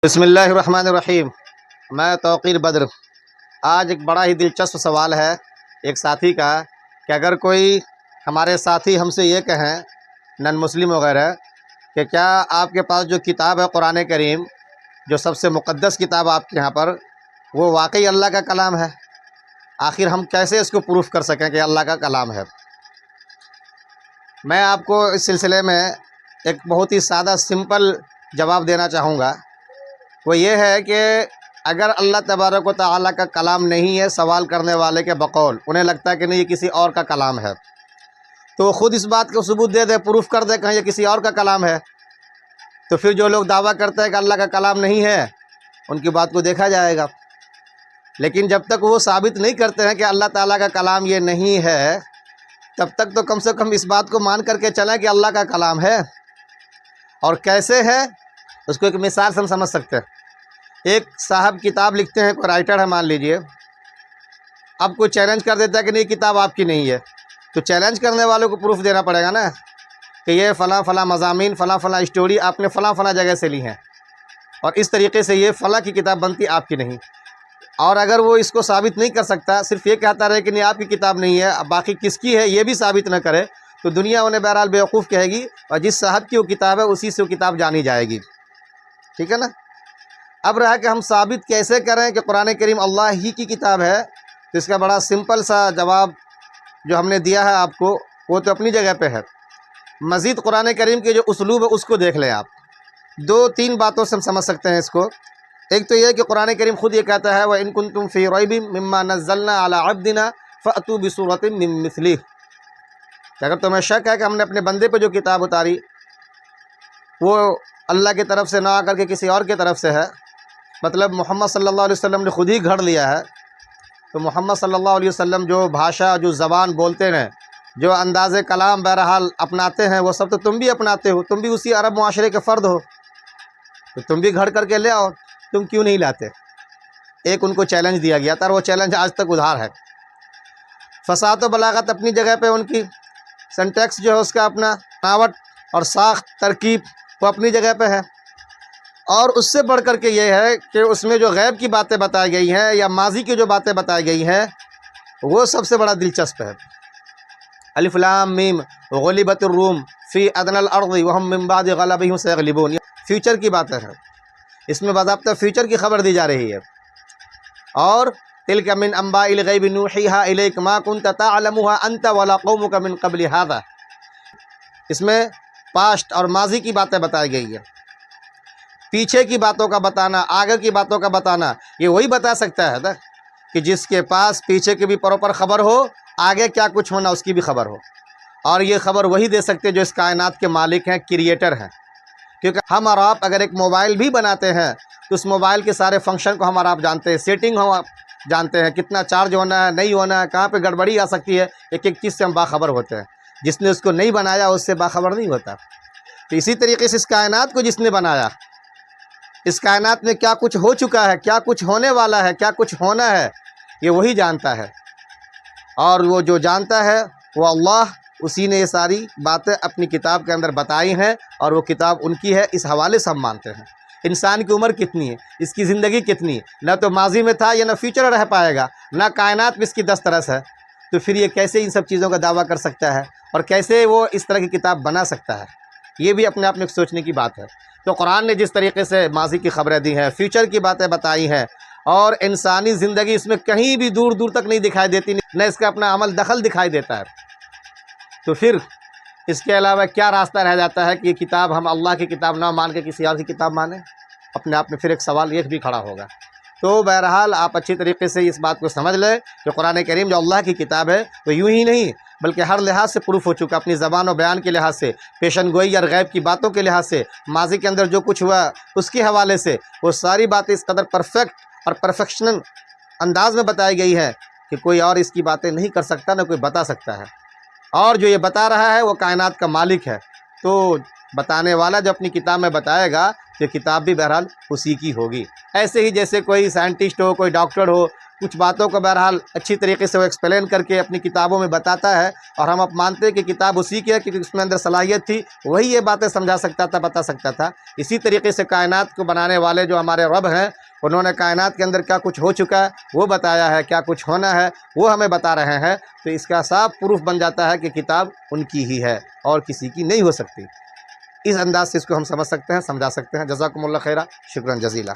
بسم اللہ الرحمن الرحیم۔ میں توقیر بدر۔ آج ایک بڑا ہی دلچسپ سوال ہے ایک ساتھی کا کہ اگر کوئی ہمارے ساتھی ہم سے یہ کہیں نن مسلم وغیرہ کہ کیا آپ کے پاس جو کتاب ہے قرآن کریم، جو سب سے مقدس کتاب آپ کے یہاں پر، وہ واقعی اللہ کا کلام ہے؟ آخر ہم کیسے اس کو پروف کر سکیں کہ اللہ کا کلام ہے؟ میں آپ کو اس سلسلے میں ایک بہت ہی سادہ سمپل جواب دینا چاہوں گا۔ وہ یہ ہے کہ اگر اللہ تبارک و تعالیٰ کا کلام نہیں ہے سوال کرنے والے کے بقول، انہیں لگتا ہے کہ نہیں یہ کسی اور کا کلام ہے، تو خود اس بات کو ثبوت دے دے، پروف کر دے کہ یہ کسی اور کا کلام ہے۔ تو پھر جو لوگ دعویٰ کرتے ہیں کہ اللہ کا کلام نہیں ہے، ان کی بات کو دیکھا جائے گا۔ لیکن جب تک وہ ثابت نہیں کرتے ہیں کہ اللہ تعالیٰ کا کلام یہ نہیں ہے، تب تک تو کم سے کم اس بات کو مان کر کے چلیں کہ اللہ کا کلام ہے۔ اور کیسے ہے اس کو ایک مثال سے ہم سمجھ سکتے ہیں۔ ایک صاحب کتاب لکھتے ہیں، کوئی رائٹر ہے مان لیجئے، اب کوئی چیلنج کر دیتا ہے کہ نہیں کتاب آپ کی نہیں ہے، تو چیلنج کرنے والوں کو پروف دینا پڑے گا نا کہ یہ فلاں فلاں مضامین، فلاں فلاں اسٹوری آپ نے فلاں فلاں جگہ سے لی ہیں، اور اس طریقے سے یہ فلاں کی کتاب بنتی آپ کی نہیں۔ اور اگر وہ اس کو ثابت نہیں کر سکتا، صرف یہ کہتا رہے کہ نہیں آپ کی کتاب نہیں ہے، اب باقی کس کی ہے یہ بھی ثابت نہ کرے، تو دنیا انہیں بہرحال بیوقوف کہے گی، اور جس صاحب کی وہ کتاب ہے اسی سے وہ کتاب جانی جائے گی۔ ٹھیک ہے نا؟ اب رہا کہ ہم ثابت کیسے کریں کہ قرآن کریم اللہ ہی کی کتاب ہے، تو اس کا بڑا سمپل سا جواب جو ہم نے دیا ہے آپ کو، وہ تو اپنی جگہ پہ ہے۔ مزید قرآن کریم کے جو اسلوب ہے اس کو دیکھ لیں آپ۔ دو تین باتوں سے ہم سمجھ سکتے ہیں اس کو۔ ایک تو یہ کہ قرآن کریم خود یہ کہتا ہے وَإِن كُنتُمْ فِي رَيْبٍ مِّمَّا نَزَّلْنَا عَلَىٰ عَبْدِنَا فَأْتُوا بِسُورَةٍ مِّن مِّثْلِهِ، کہ اگر تمہیں شک ہے کہ ہم نے اپنے بندے پہ جو کتاب اتاری وہ اللہ کی طرف سے نہ آ کر کے کسی اور کی طرف سے ہے، مطلب محمد صلی اللہ علیہ وسلم نے خود ہی گھڑ لیا ہے، تو محمد صلی اللہ علیہ وسلم جو بھاشا، جو زبان بولتے ہیں، جو انداز کلام بہرحال اپناتے ہیں، وہ سب تو تم بھی اپناتے ہو، تم بھی اسی عرب معاشرے کے فرد ہو، تو تم بھی گھڑ کر کے لے آؤ، تم کیوں نہیں لاتے؟ ایک ان کو چیلنج دیا گیا تھا، اور وہ چیلنج آج تک ادھار ہے۔ فصاحت و بلاغت اپنی جگہ پہ، ان کی سنٹیکس جو ہے اس کا اپنا بناوٹ اور ساخت ترکیب وہ اپنی جگہ پہ ہے، اور اس سے بڑھ کر کے یہ ہے کہ اس میں جو غیب کی باتیں بتائی گئی ہیں یا ماضی کی جو باتیں بتائی گئی ہیں وہ سب سے بڑا دلچسپ ہے۔ الف لام میم غلبت الروم فی ادنی الارض وهم من بعد غلبهم سیغلبون، فیوچر کی باتیں ہیں، اس میں باضابطہ فیوچر کی خبر دی جا رہی ہے۔ اور تلک من انباء الغیب نوحیها الیک ما کنت تعلمها انت ولا قومک من قبل هذا، اس میں پاسٹ اور ماضی کی باتیں بتائی گئی ہیں۔ پیچھے کی باتوں کا بتانا، آگے کی باتوں کا بتانا، یہ وہی بتا سکتا ہے نا کہ جس کے پاس پیچھے کی بھی پراپر خبر ہو، آگے کیا کچھ ہونا اس کی بھی خبر ہو، اور یہ خبر وہی دے سکتے جو اس کائنات کے مالک ہیں، کریٹر ہیں۔ کیونکہ ہم اور آپ اگر ایک موبائل بھی بناتے ہیں تو اس موبائل کے سارے فنکشن کو ہم اور آپ جانتے ہیں، سیٹنگ ہم آپ جانتے ہیں، کتنا چارج ہونا ہے، نہیں ہونا ہے، کہاں پہ گڑبڑی آ سکتی ہے، ایک ایک چیز سے ہم باخبر ہوتے ہیں۔ جس نے اس کو نہیں بنایا اس سے باخبر نہیں ہوتا۔ تو اسی طریقے سے اس کائنات کو جس نے بنایا، اس کائنات میں کیا کچھ ہو چکا ہے، کیا کچھ ہونے والا ہے، کیا کچھ ہونا ہے، یہ وہی جانتا ہے، اور وہ جو جانتا ہے وہ اللہ، اسی نے یہ ساری باتیں اپنی کتاب کے اندر بتائی ہیں، اور وہ کتاب ان کی ہے، اس حوالے سے ہم مانتے ہیں۔ انسان کی عمر کتنی ہے، اس کی زندگی کتنی ہے، نہ تو ماضی میں تھا یا نہ فیوچر رہ پائے گا، نہ کائنات میں اس کی دسترس ہے، تو پھر یہ کیسے ان سب چیزوں کا دعویٰ کر سکتا ہے، اور کیسے وہ اس طرح کی کتاب بنا سکتا ہے؟ یہ بھی اپنے آپ میں ایک سوچنے کی بات ہے۔ تو قرآن نے جس طریقے سے ماضی کی خبریں دی ہیں، فیوچر کی باتیں بتائی ہیں، اور انسانی زندگی اس میں کہیں بھی دور دور تک نہیں دکھائی دیتی، نہ اس کا اپنا عمل دخل دکھائی دیتا ہے، تو پھر اس کے علاوہ کیا راستہ رہ جاتا ہے کہ یہ کتاب ہم اللہ کی کتاب نہ مان کے کسی اور کی کتاب مانیں؟ اپنے آپ میں پھر ایک سوال یہ بھی کھڑا ہوگا۔ تو بہرحال آپ اچھی طریقے سے اس بات کو سمجھ لیں کہ قرآن کریم جو اللہ کی کتاب ہے وہ یوں ہی نہیں بلکہ ہر لحاظ سے پروف ہو چکا، اپنی زبان و بیان کے لحاظ سے، پیشن گوئی اور غیب کی باتوں کے لحاظ سے، ماضی کے اندر جو کچھ ہوا اس کے حوالے سے، وہ ساری باتیں اس قدر پرفیکٹ اور پرفیکشنل انداز میں بتائی گئی ہے کہ کوئی اور اس کی باتیں نہیں کر سکتا، نہ کوئی بتا سکتا ہے۔ اور جو یہ بتا رہا ہے وہ کائنات کا مالک ہے، تو بتانے والا جو اپنی کتاب میں بتائے گا تو کتاب بھی بہرحال اسی کی ہوگی۔ ایسے ہی جیسے کوئی سائنٹسٹ ہو، کوئی ڈاکٹر ہو، کچھ باتوں کو بہرحال اچھی طریقے سے وہ ایکسپلین کر کے اپنی کتابوں میں بتاتا ہے، اور ہم اب مانتے ہیں کہ کتاب اسی کی ہے کیونکہ اس میں اندر صلاحیت تھی، وہی یہ باتیں سمجھا سکتا تھا، بتا سکتا تھا۔ اسی طریقے سے کائنات کو بنانے والے جو ہمارے رب ہیں، انہوں نے کائنات کے اندر کیا کچھ ہو چکا ہے وہ بتایا ہے، کیا کچھ ہونا ہے وہ ہمیں بتا رہے ہیں، تو اس کا صاف پروف بن جاتا ہے کہ کتاب ان کی ہی ہے اور کسی کی نہیں ہو سکتی۔ اس انداز سے اس کو ہم سمجھ سکتے ہیں، سمجھا سکتے ہیں۔ جزاکم اللہ خیرہ، شکراً جزیلا۔